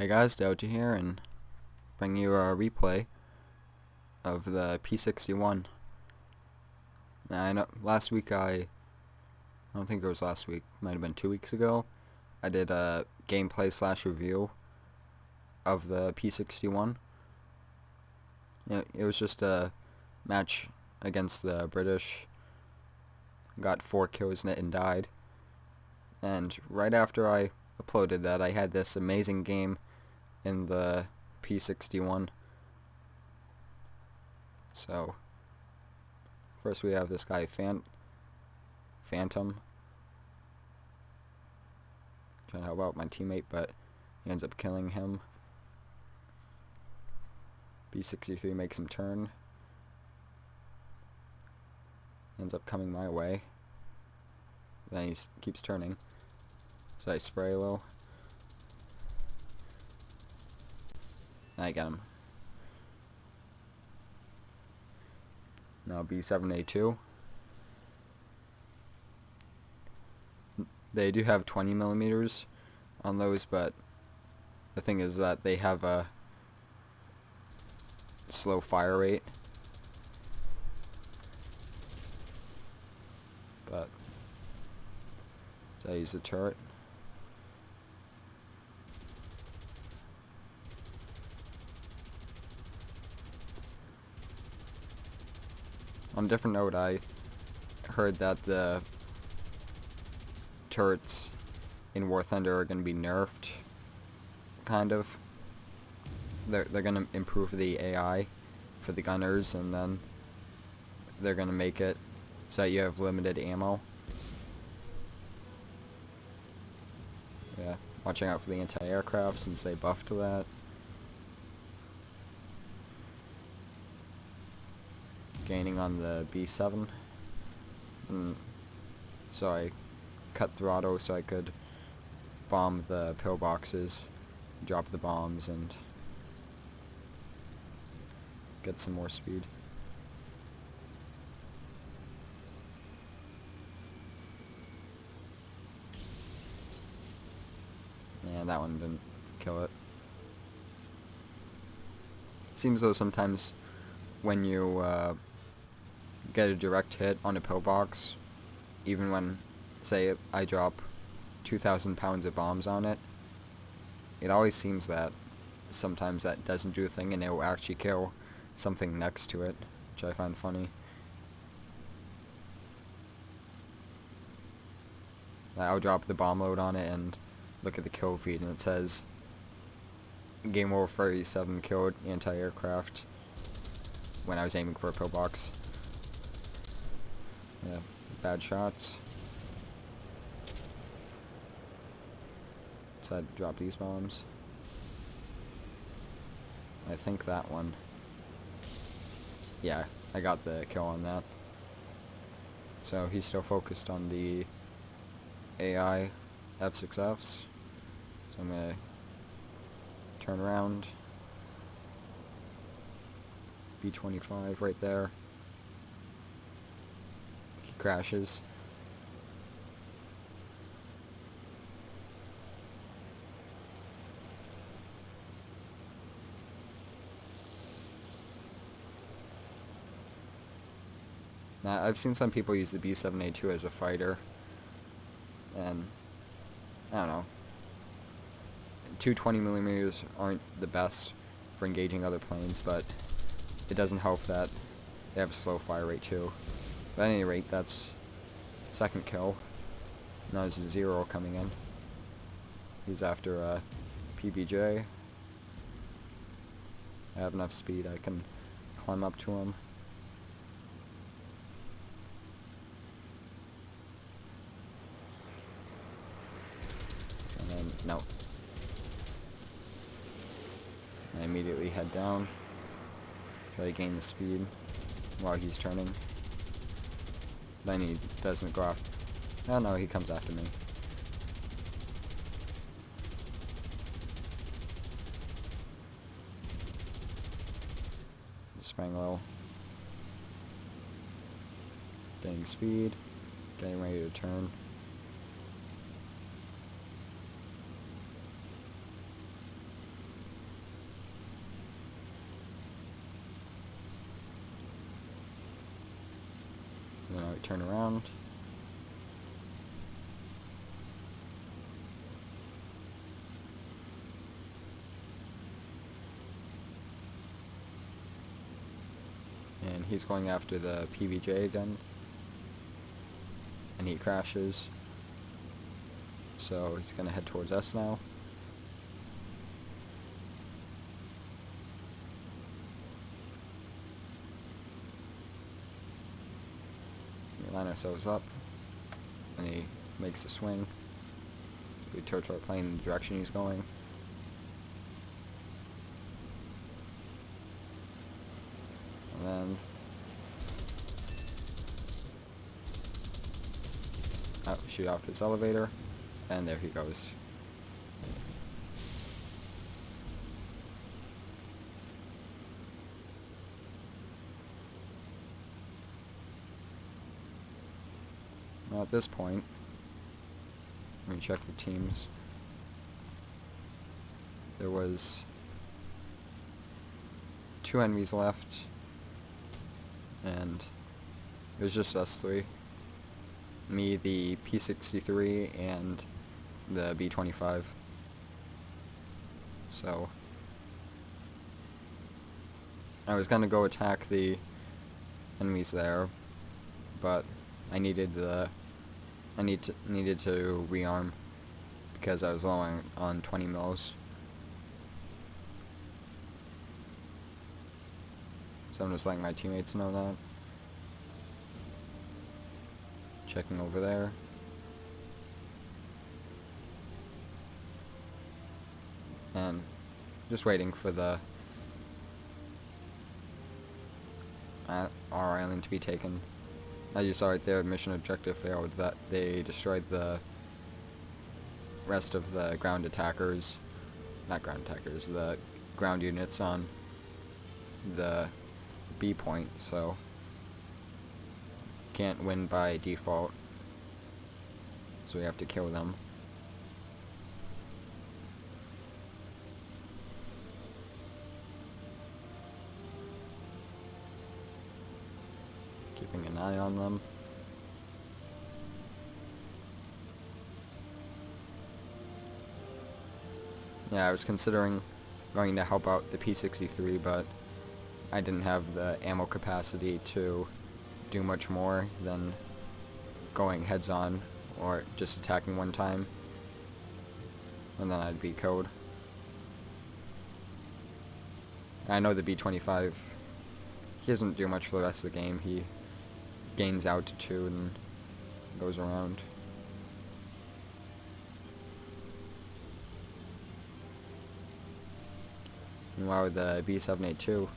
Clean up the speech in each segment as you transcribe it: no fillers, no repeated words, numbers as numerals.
Hey guys, Doja here, and bring you a replay of the P61. Now, I know last week I don't think it was last week, might have been 2 weeks ago, I did a gameplay / review of the P61. It was just a match against the British. Got 4 kills in it and died. And right after I uploaded that, I had this amazing game in the P61. So first we have this guy Phantom trying to help out my teammate, but he ends up killing him. B63 makes him turn. Ends up coming my way. Then he keeps turning. So I spray low. I get him. Now B7A2. They do have 20mm on those, but the thing is that they have a slow fire rate. But so I use the turret. On a different note, I heard that the turrets in War Thunder are going to be nerfed, kind of. They're going to improve the AI for the gunners, and then they're going to make it so that you have limited ammo. Yeah, watching out for the anti-aircraft since they buffed that. Gaining on the B7, so I cut throttle so I could bomb the pillboxes, drop the bombs, and get some more speed. And that one didn't kill it. Seems though sometimes when you get a direct hit on a pillbox, even when, say, I drop 2,000 pounds of bombs on it, it always seems that sometimes that doesn't do a thing and it will actually kill something next to it, which I find funny. I'll drop the bomb load on it and look at the kill feed and it says Game over 37 killed anti-aircraft when I was aiming for a pillbox. Yeah, bad shots. So I drop these bombs. I think that one. Yeah, I got the kill on that. So he's still focused on the AI F6Fs. So I'm gonna turn around. B25 right there. He crashes. Now, I've seen some people use the B7A2 as a fighter, and I don't know. 220mm aren't the best for engaging other planes, but it doesn't help that they have a slow fire rate too. But at any rate, that's second kill. Now there's a 0 coming in. He's after a PBJ. I have enough speed, I can climb up to him. And then, no. I immediately head down. Try to gain the speed while he's turning. Then he doesn't go off. Oh no, he comes after me. Just sprang low. Gaining speed. Getting ready to turn. turn around. And he's going after the PBJ again. And he crashes. So he's going to head towards us now. We line ourselves up. And he makes a swing. We torch our plane in the direction he's going. And then shoot off his elevator, and there he goes. Now at this point, let me check the teams. There was 2 enemies left, and it was just us 3. Me, the P63, and the B25. So I was gonna go attack the enemies there, but I needed to rearm because I was low on 20 mils. So I'm just letting my teammates know that. Checking over there. And just waiting for the our island to be taken. As you saw right there, mission objective failed. That they destroyed the rest of the ground attackers. Not ground attackers, the ground units on the B point, so can't win by default, so we have to kill them. Keeping an eye on them. Yeah, I was considering going to help out the P63, but I didn't have the ammo capacity to do much more than going heads on or just attacking one time, and then I'd be killed. I know the B25, he doesn't do much for the rest of the game. He gains altitude and goes around. Meanwhile, the B782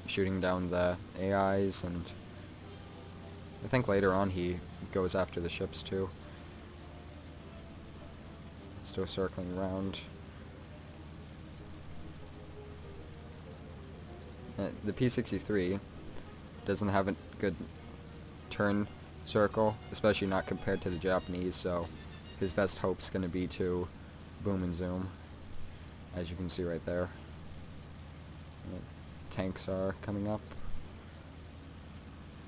shooting down the AIs, and I think later on he goes after the ships too. Still circling around. The P63 doesn't have a good turn circle, especially not compared to the Japanese, so his best hope's going to be to boom and zoom, as you can see right there. The tanks are coming up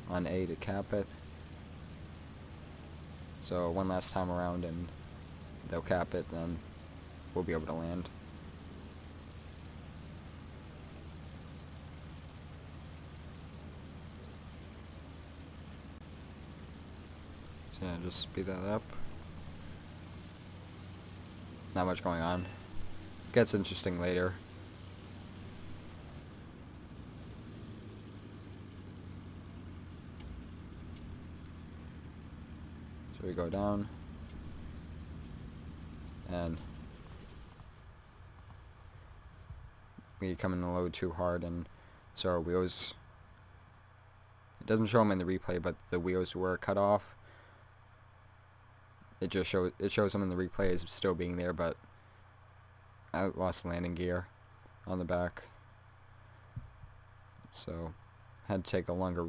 on A to cap it. So one last time around and they'll cap it, then we'll be able to land. So yeah, just speed that up. Not much going on. Gets interesting later. So we go down, and we come in a load too hard, and so our wheels, it doesn't show them in the replay, but the wheels were cut off. It shows them in the replay as still being there, but I lost landing gear on the back, so had to take a longer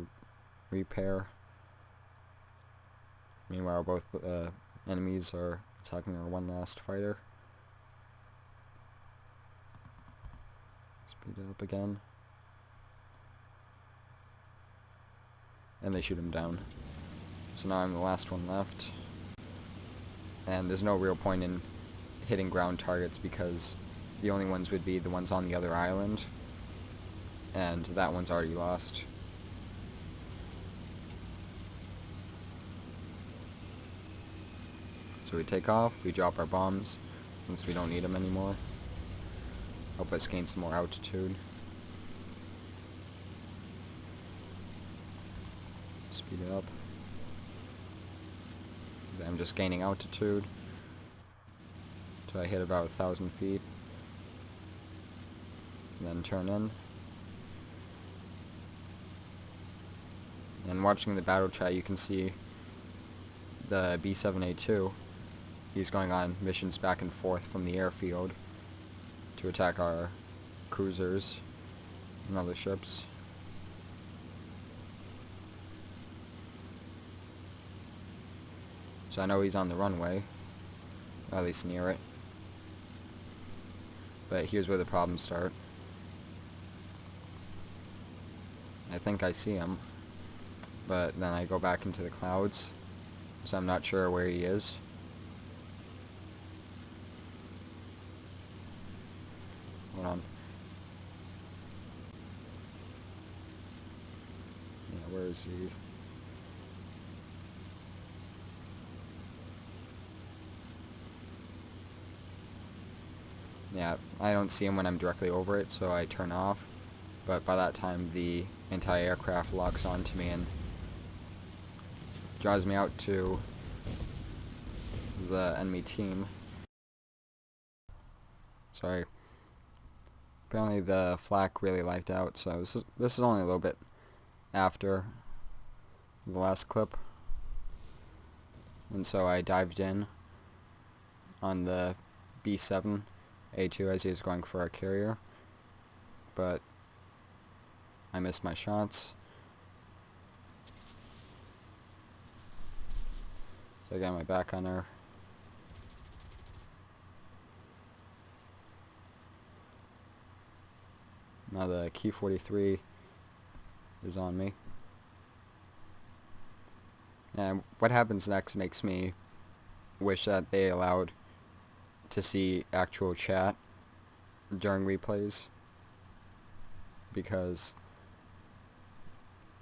repair. Meanwhile, both enemies are attacking our one last fighter. Speed it up again. And they shoot him down. So now I'm the last one left. And there's no real point in hitting ground targets because the only ones would be the ones on the other island. And that one's already lost. So we take off, we drop our bombs, since we don't need them anymore. Help us gain some more altitude. Speed it up. I'm just gaining altitude till I hit about 1,000 feet. And then turn in. And watching the battle chat, you can see the B-7A2. He's going on missions back and forth from the airfield to attack our cruisers and other ships. So I know he's on the runway, or at least near it. But here's where the problems start. I think I see him, but then I go back into the clouds, so I'm not sure where he is. Hold on. Yeah, where is he? Yeah, I don't see him when I'm directly over it, so I turn off. But by that time, the anti-aircraft locks onto me and draws me out to the enemy team. Sorry. Apparently the flak really lagged out, so this is only a little bit after the last clip. And so I dived in on the B-7A2 as he was going for our carrier, but I missed my shots. So I got my back on her. Now the Q-43 is on me. And what happens next makes me wish that they allowed to see actual chat during replays, because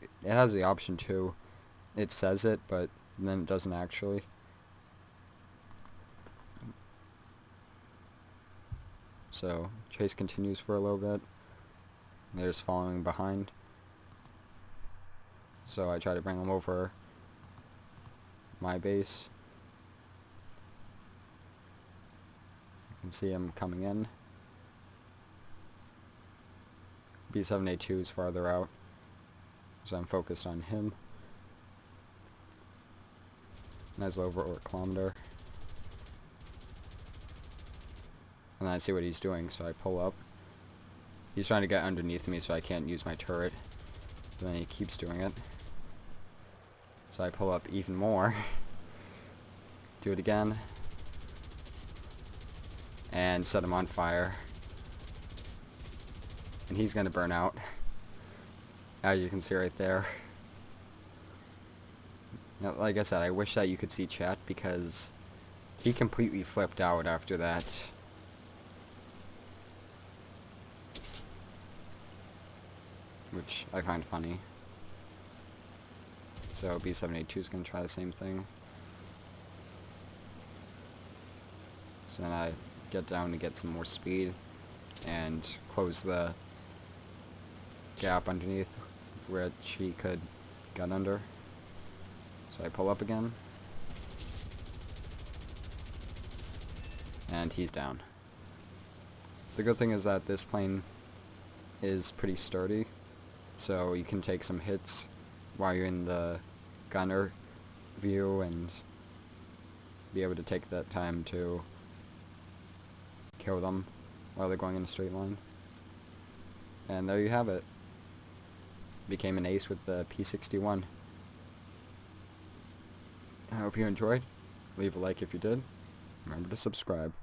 it has the option to. It says it, but then it doesn't actually. So chase continues for a little bit. They're just following behind. So I try to bring them over my base. You can see him coming in. B-7A2 is farther out, so I'm focused on him. Nice over a kilometer. And then I see what he's doing, so I pull up. He's trying to get underneath me so I can't use my turret. But then he keeps doing it. So I pull up even more. Do it again. And set him on fire. And he's gonna burn out. As you can see right there. Now, like I said, I wish that you could see chat because he completely flipped out after that. Which I find funny. So B-7A2 is going to try the same thing. So then I get down to get some more speed and close the gap underneath which he could get under. So I pull up again. And he's down. The good thing is that this plane is pretty sturdy, so you can take some hits while you're in the gunner view and be able to take that time to kill them while they're going in a straight line. And there you have it. Became an ace with the P61. I hope you enjoyed. Leave a like if you did. Remember to subscribe.